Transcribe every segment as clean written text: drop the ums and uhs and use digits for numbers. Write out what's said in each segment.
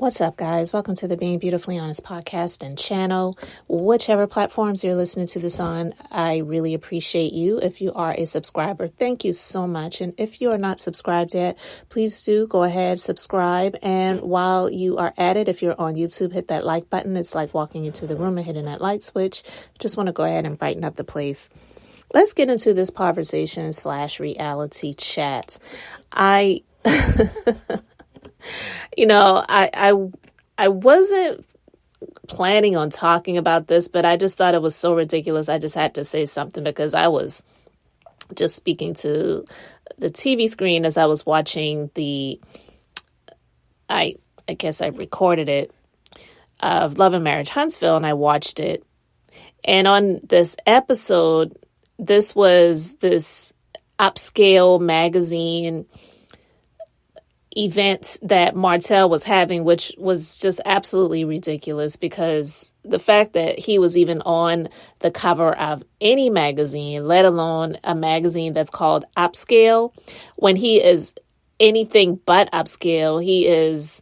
What's up, guys? Welcome to the Being Beautifully Honest podcast and channel. Whichever platforms you're listening to this on, I really appreciate you. If you are a subscriber, thank you so much. And if you are not subscribed yet, please do go ahead, subscribe. And while you are at it, if you're on YouTube, hit that like button. It's like walking into the room and hitting that light switch. Just want to go ahead and brighten up the place. Let's get into this conversation / reality chat. I wasn't planning on talking about this, but I just thought it was so ridiculous. I just had to say something because I was just speaking to the TV screen as I was watching I guess I recorded it, of Love and Marriage Huntsville, and I watched it. And on this episode, this was this Upscale magazine event that Martel was having, which was just absolutely ridiculous because the fact that he was even on the cover of any magazine, let alone a magazine that's called Upscale, when he is anything but upscale, he's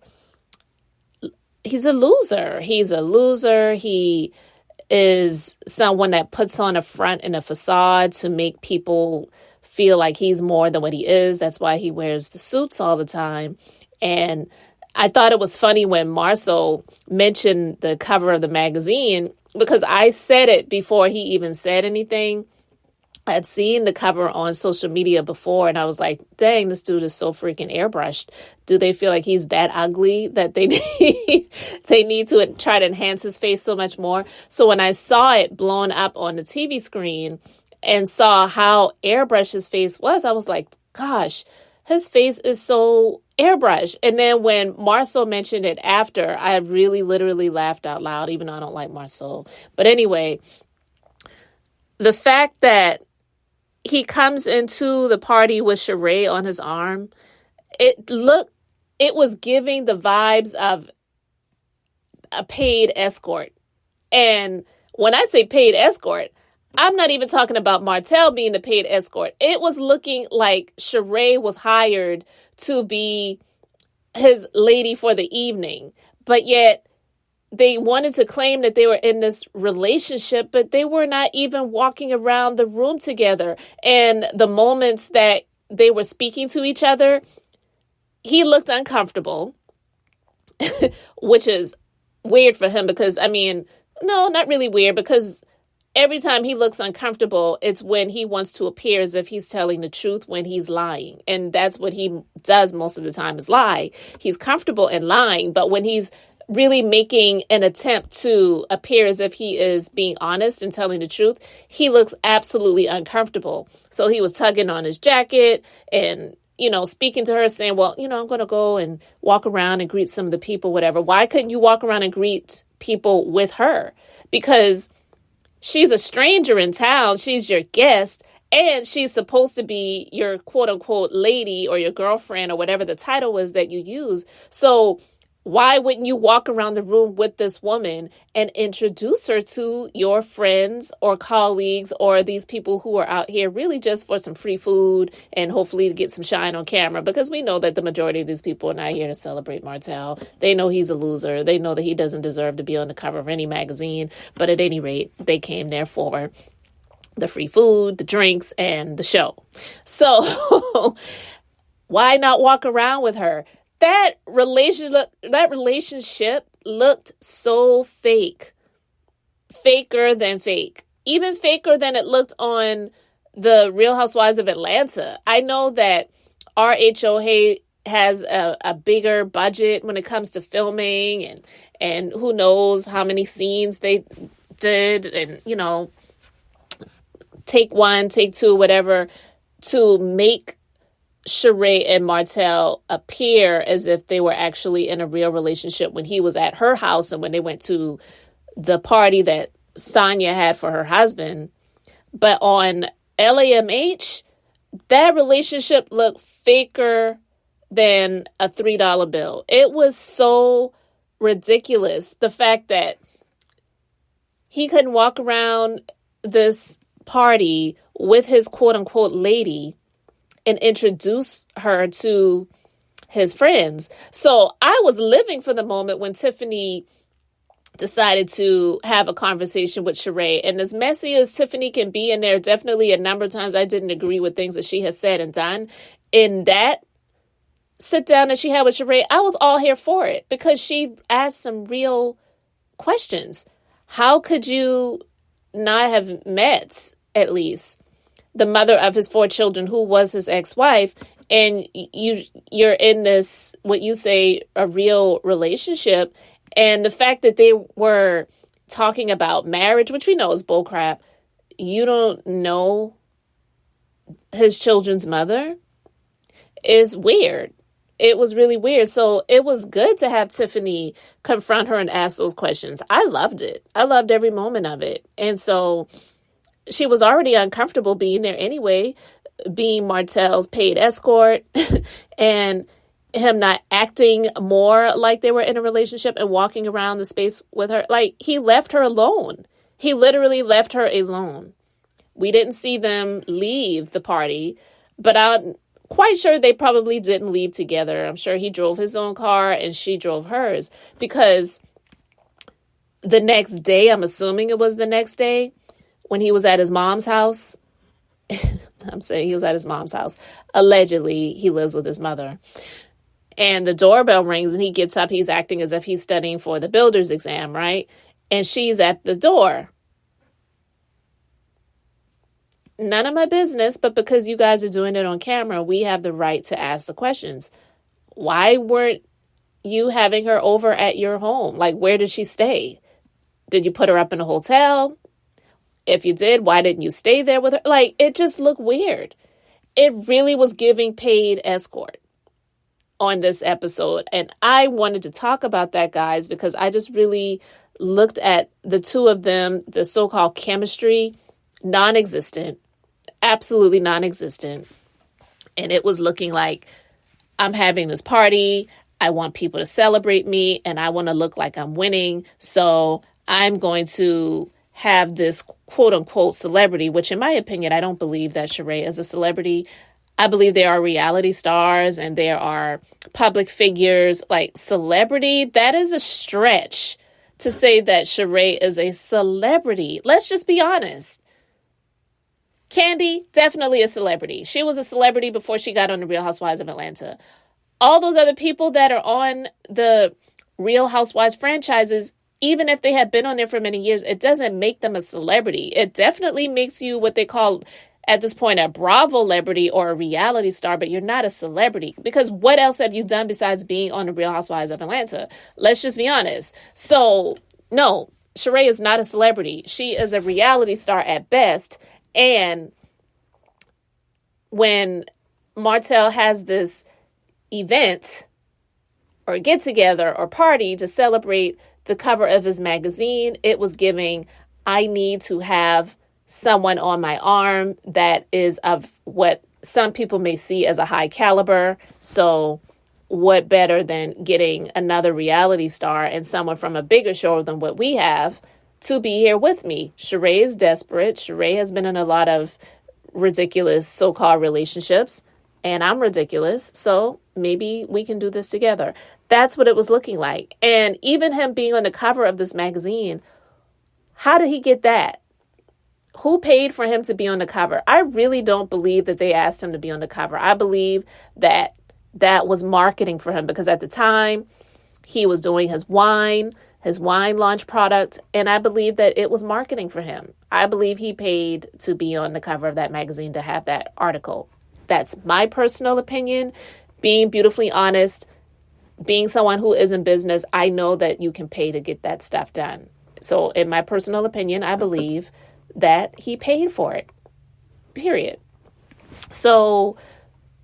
a loser. He's a loser. He is someone that puts on a front and a facade to make people feel like he's more than what he is. That's why he wears the suits all the time. And I thought it was funny when Marcel mentioned the cover of the magazine, because I said it before he even said anything. I'd seen the cover on social media before, and I was like, dang, this dude is so freaking airbrushed. Do they feel like he's that ugly that they need to try to enhance his face so much more? So when I saw it blown up on the TV screen and saw how airbrushed his face was, I was like, gosh, his face is so airbrushed. And then when Marcel mentioned it after, I really literally laughed out loud, even though I don't like Marcel. But anyway, the fact that he comes into the party with Sheree on his arm, it was giving the vibes of a paid escort. And when I say paid escort, I'm not even talking about Martel being the paid escort. It was looking like Sheree was hired to be his lady for the evening. But yet they wanted to claim that they were in this relationship, but they were not even walking around the room together. And the moments that they were speaking to each other, he looked uncomfortable, which is weird for him because, no, not really weird, because every time he looks uncomfortable, it's when he wants to appear as if he's telling the truth when he's lying. And that's what he does most of the time, is lie. He's comfortable in lying, but when he's really making an attempt to appear as if he is being honest and telling the truth, he looks absolutely uncomfortable. So he was tugging on his jacket and, speaking to her, saying, well, I'm going to go and walk around and greet some of the people, whatever. Why couldn't you walk around and greet people with her? Because she's a stranger in town. She's your guest, and she's supposed to be your quote unquote lady or your girlfriend or whatever the title is that you use. So why wouldn't you walk around the room with this woman and introduce her to your friends or colleagues or these people who are out here really just for some free food and hopefully to get some shine on camera? Because we know that the majority of these people are not here to celebrate Martel. They know he's a loser. They know that he doesn't deserve to be on the cover of any magazine. But at any rate, they came there for the free food, the drinks, and the show. So why not walk around with her? That relationship looked so fake, faker than fake, even faker than it looked on the Real Housewives of Atlanta. I know that RHOA has a bigger budget when it comes to filming and who knows how many scenes they did and, take one, take two, whatever, to make Sheree and Martel appear as if they were actually in a real relationship when he was at her house and when they went to the party that Sonia had for her husband. But on LAMH, that relationship looked faker than a $3 bill. It was so ridiculous. The fact that he couldn't walk around this party with his quote unquote lady and introduce her to his friends. So I was living for the moment when Tiffany decided to have a conversation with Sheree. And as messy as Tiffany can be, and there are definitely a number of times I didn't agree with things that she has said and done, in that sit down that she had with Sheree, I was all here for it because she asked some real questions. How could you not have met, at least, the mother of his 4 children, who was his ex-wife, and you're in this, what you say, a real relationship, and the fact that they were talking about marriage, which we know is bullcrap, you don't know his children's mother, is weird. It was really weird. So it was good to have Tiffany confront her and ask those questions. I loved it. I loved every moment of it. And so she was already uncomfortable being there anyway, being Martell's paid escort and him not acting more like they were in a relationship and walking around the space with her. Like, he left her alone. He literally left her alone. We didn't see them leave the party, but I'm quite sure they probably didn't leave together. I'm sure he drove his own car and she drove hers, because the next day, I'm assuming it was the next day, when he was at his mom's house, I'm saying he was at his mom's house. Allegedly, he lives with his mother. And the doorbell rings and he gets up. He's acting as if he's studying for the builder's exam, right? And she's at the door. None of my business, but because you guys are doing it on camera, we have the right to ask the questions. Why weren't you having her over at your home? Like, where did she stay? Did you put her up in a hotel? If you did, why didn't you stay there with her? Like, it just looked weird. It really was giving paid escort on this episode. And I wanted to talk about that, guys, because I just really looked at the two of them, the so-called chemistry, non-existent, absolutely non-existent. And it was looking like, I'm having this party, I want people to celebrate me, and I want to look like I'm winning. So I'm going to have this quote unquote celebrity, which in my opinion, I don't believe that Sheree is a celebrity. I believe there are reality stars and there are public figures. Like, celebrity, that is a stretch to say that Sheree is a celebrity. Let's just be honest. Candy, definitely a celebrity. She was a celebrity before she got on the Real Housewives of Atlanta. All those other people that are on the Real Housewives franchises, even if they had been on there for many years, it doesn't make them a celebrity. It definitely makes you what they call at this point a Bravo celebrity or a reality star, but you're not a celebrity, because what else have you done besides being on the Real Housewives of Atlanta? Let's just be honest. So no, Sheree is not a celebrity. She is a reality star at best. And when Martel has this event or get together or party to celebrate the cover of his magazine, it was giving, I need to have someone on my arm that is of what some people may see as a high caliber. So what better than getting another reality star and someone from a bigger show than what we have to be here with me? Sheree is desperate. Sheree has been in a lot of ridiculous so-called relationships, and I'm ridiculous. So maybe we can do this together. That's what it was looking like. And even him being on the cover of this magazine, how did he get that? Who paid for him to be on the cover? I really don't believe that they asked him to be on the cover. I believe that that was marketing for him, because at the time he was doing his wine launch product, and I believe that it was marketing for him. I believe he paid to be on the cover of that magazine to have that article. That's my personal opinion. Being beautifully honest, being someone who is in business, I know that you can pay to get that stuff done. So in my personal opinion, I believe that he paid for it, period. So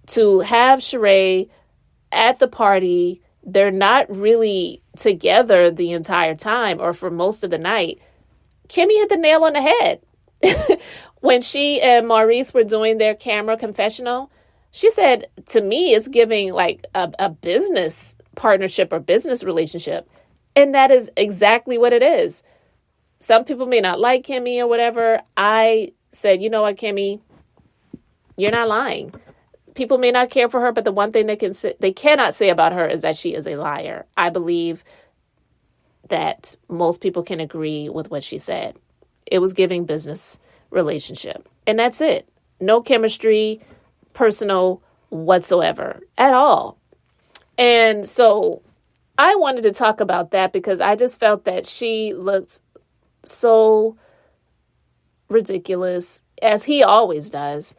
to have Sheree at the party, they're not really together the entire time or for most of the night. Kimmy hit the nail on the head. When she and Maurice were doing their camera confessional, she said, to me, it's giving like a business partnership or business relationship. And that is exactly what it is. Some people may not like Kimmy or whatever. I said, you know what, Kimmy, you're not lying. People may not care for her, but the one thing they cannot say about her is that she is a liar. I believe that most people can agree with what she said. It was giving business relationship. And that's it. No chemistry, personal whatsoever at all. And so I wanted to talk about that because I just felt that she looked so ridiculous, as he always does.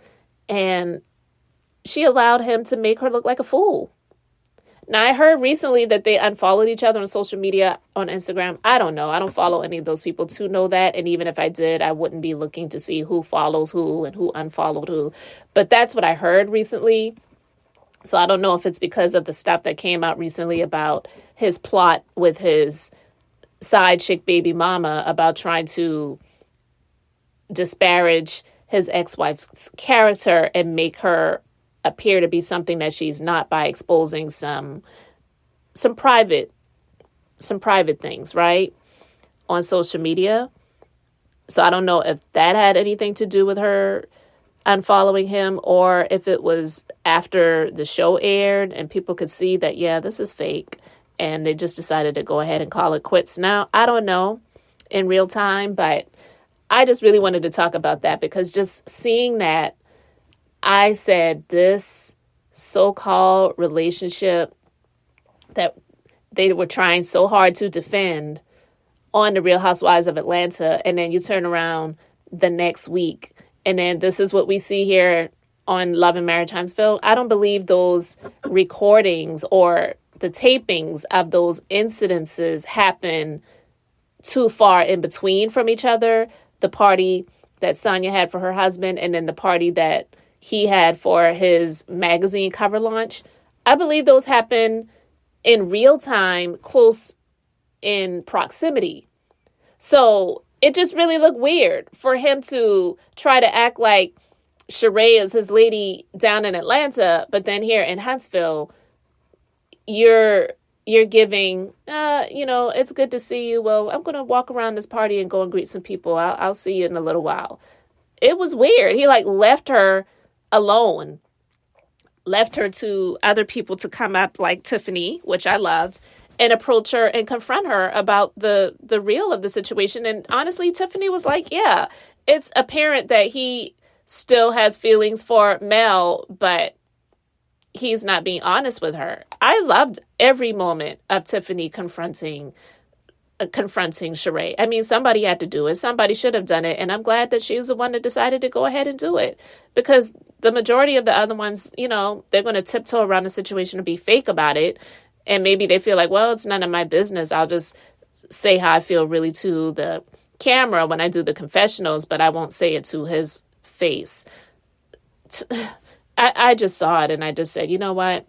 And she allowed him to make her look like a fool. Now, I heard recently that they unfollowed each other on social media, on Instagram. I don't know. I don't follow any of those people to know that. And even if I did, I wouldn't be looking to see who follows who and who unfollowed who. But that's what I heard recently. So I don't know if it's because of the stuff that came out recently about his plot with his side chick baby mama about trying to disparage his ex-wife's character and make her appear to be something that she's not by exposing some private things, right, on social media. So I don't know if that had anything to do with her unfollowing him, or if it was after the show aired and people could see that, yeah, this is fake, and they just decided to go ahead and call it quits. Now, I don't know in real time, but I just really wanted to talk about that because just seeing that, I said this so-called relationship that they were trying so hard to defend on the Real Housewives of Atlanta, and then you turn around the next week, and then this is what we see here on Love and Marriage Huntsville. I don't believe those recordings or the tapings of those incidences happen too far in between from each other. The party that Sonia had for her husband, and then the party that he had for his magazine cover launch. I believe those happen in real time, close in proximity. So it just really looked weird for him to try to act like Sheree is his lady down in Atlanta, but then here in Huntsville, you're giving, it's good to see you. Well, I'm going to walk around this party and go and greet some people. I'll see you in a little while. It was weird. He left her alone, left her to other people to come up like Tiffany, which I loved, and approach her and confront her about the real of the situation. And honestly, Tiffany was like, yeah, it's apparent that he still has feelings for Mel, but he's not being honest with her. I loved every moment of Tiffany confronting Sheree. I mean, somebody had to do it. Somebody should have done it. And I'm glad that she was the one that decided to go ahead and do it. Because the majority of the other ones, they're going to tiptoe around the situation and be fake about it. And maybe they feel like, well, it's none of my business. I'll just say how I feel really to the camera when I do the confessionals, but I won't say it to his face. I just saw it and I just said, you know what?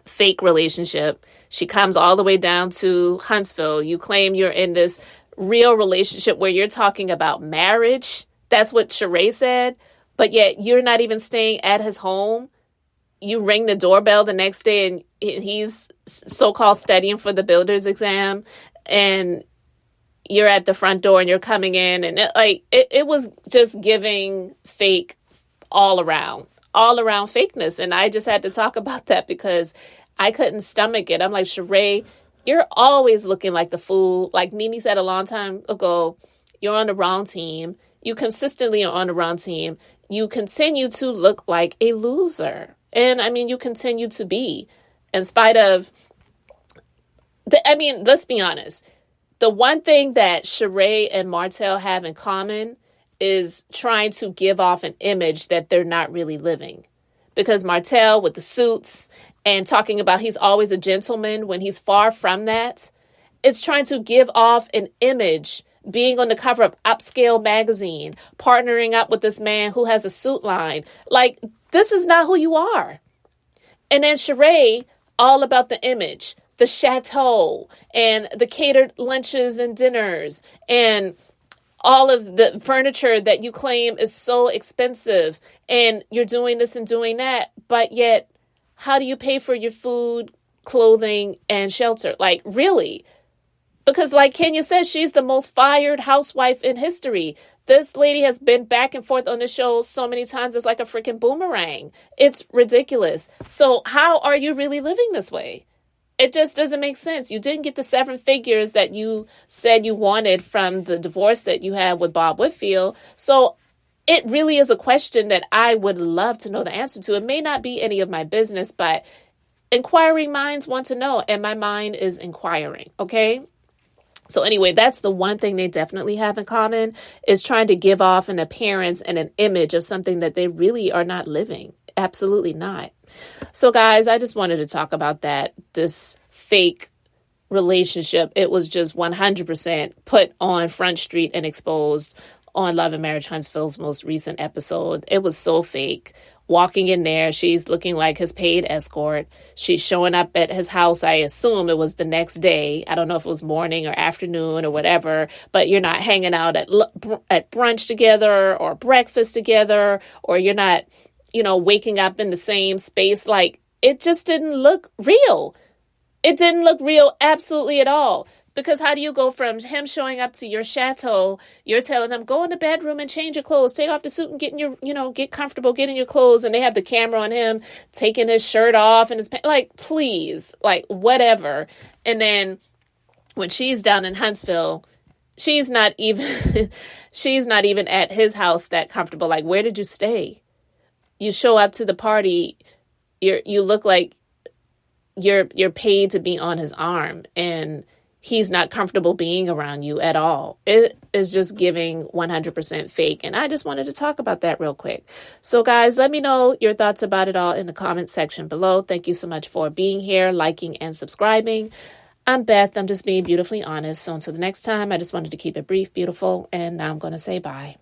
Fake relationship. She comes all the way down to Huntsville. You claim you're in this real relationship where you're talking about marriage. That's what Sheree said. But yet you're not even staying at his home. You ring the doorbell the next day and he's so-called studying for the builder's exam. And you're at the front door and you're coming in. And it was just giving fake all around fakeness. And I just had to talk about that because I couldn't stomach it. I'm like, Sheree, you're always looking like the fool. Like Nene said a long time ago, you're on the wrong team. You consistently are on the wrong team. You continue to look like a loser. And I mean, you continue to be, in spite of, let's be honest. The one thing that Sheree and Martel have in common is trying to give off an image that they're not really living. Because Martel with the suits and talking about he's always a gentleman when he's far from that, it's trying to give off an image, being on the cover of Upscale magazine, partnering up with this man who has a suit line. Like, this is not who you are. And then Sheree, all about the image, the chateau and the catered lunches and dinners and all of the furniture that you claim is so expensive, and you're doing this and doing that, but yet, how do you pay for your food, clothing, and shelter? Like, really? Because like Kenya says, she's the most fired housewife in history. This lady has been back and forth on the show so many times, it's like a freaking boomerang. It's ridiculous. So how are you really living this way? It just doesn't make sense. You didn't get the 7 figures that you said you wanted from the divorce that you had with Bob Whitfield. So it really is a question that I would love to know the answer to. It may not be any of my business, but inquiring minds want to know, and my mind is inquiring, okay? So anyway, that's the one thing they definitely have in common, is trying to give off an appearance and an image of something that they really are not living. Absolutely not. So guys, I just wanted to talk about that, this fake relationship. It was just 100% put on Front Street and exposed on Love and Marriage Huntsville's most recent episode. It was so fake. Walking in there, she's looking like his paid escort. She's showing up at his house. I assume it was the next day. I don't know if it was morning or afternoon or whatever, but you're not hanging out at brunch together or breakfast together, or you're not, waking up in the same space. Like, it just didn't look real. It didn't look real absolutely at all. Because how do you go from him showing up to your chateau, you're telling him, go in the bedroom and change your clothes, take off the suit and get in your, get comfortable, get in your clothes. And they have the camera on him taking his shirt off and his pants. Like, please, like, whatever. And then when she's down in Huntsville, she's not even at his house that comfortable. Like, where did you stay? You show up to the party, you look like you're paid to be on his arm, and he's not comfortable being around you at all. It is just giving 100% fake. And I just wanted to talk about that real quick. So guys, let me know your thoughts about it all in the comment section below. Thank you so much for being here, liking, and subscribing. I'm Beth. I'm just being beautifully honest. So until the next time, I just wanted to keep it brief, beautiful, and now I'm going to say bye.